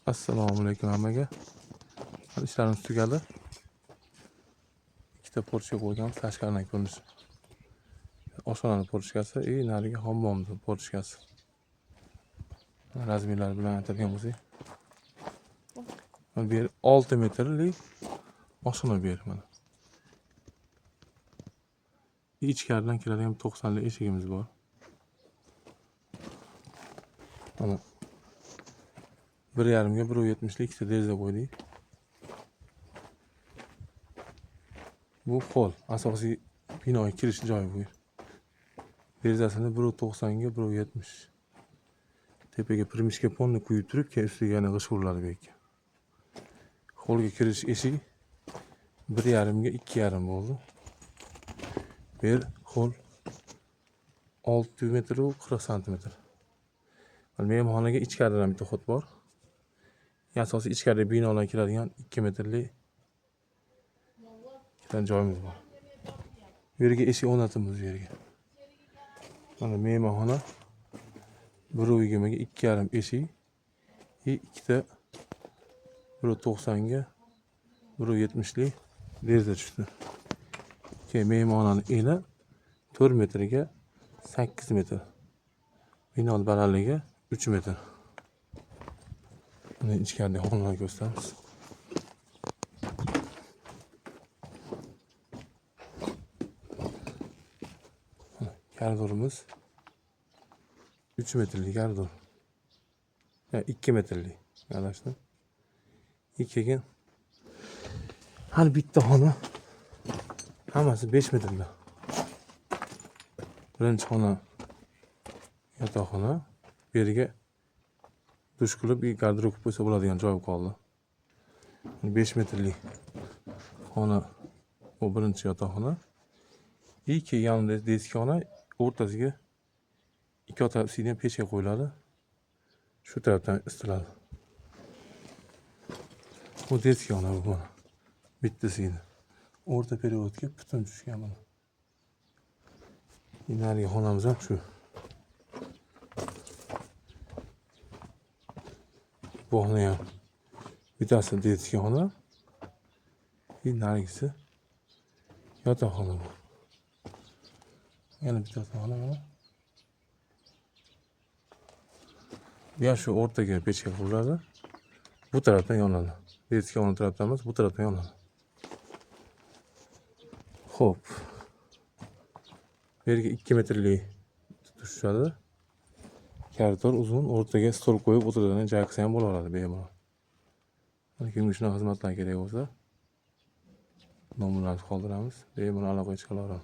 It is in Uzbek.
Assalomu alaykum hammaga. Hali ishlarimiz tugadi. Ikkita porchka qo'yganmiz, tashqaridan ko'rinishi. Oshxonaning porchkasi, narigi hammomning porchkasi. Razmerlar bilan aytadigan bo'lsak. Bu yer 6 metrlik oshxona bu yer mana. Ichkaridan keladigan 90 lik eshigimiz bor. Mana 1,5 ga 1,70 lik ikkita deraza qo'ydik. Bu hol, asosiy binoga kirish joyi bu yer. Derazasini 1,90 ga 1,70. Tepaga primishka ponni quyib turib, keyin ustiga yana g'ish uriladi bu yerga. Holga kirish eshigi 1,5 ga 2,5 bo'ldi. Bu yer hol 6 metr va 40 santimetr. Mehmonxonaga ichkaridan bitta xot bor. Asosiy ichkari binolarga kiradigan 2 metrlik ikkita joyimiz bor. Bu yerga eshik o'rnatamiz bu yerga. Mana mehmonxona 1,20 ga 2,5 eshik, ikkita 1,90 ga 1,70 lik deraza tushdi. Keyin mehmonxonaning eni 4 metrga 8 metr. Binoning balandligi 3 metr. Buni ichkarida xonalarni ko'rsatamiz. Koridorimiz 3 metrlik koridor. Ya 2 metrlik. Adashdim. Keyin hali bitta xona. Hammasi 5 metrlik. Birinchi xona yotoqxona. Bu yerga dush qilib, garderob qo'ysa bo'ladigan joy qoldi. 5 metrlik xona bu birinchi yotoqxona. Keyin yanida deski xona, o'rtasiga ikki otasidan pechka qo'yiladi. Shu tarafdan isitiladi. Bu deski xona bu mana. Bittasiga. O'rta periodga butun tushgan mana. Narigi xonamiz ham shu. Bu xona ham bittasi deski xona. Narigisi yotoqxona bu. Yana bitta xona mana. Ya shu o'rtaga pechka quriladi. Bu tarafdan yonadi. Deski xona tarafdan emas, bu tarafdan yonadi. Xo'p. Bu yerga 2 metrlik tushadi. Koridor uzun, o'rtaga stol qo'yib o'tiradigan joyisi ham bo'laveradi bemalol. Kimga shunaqa xizmatlar kerak bo'lsa, nomerlarni qoldiramiz. Bemalol aloqaga chiqa oladi.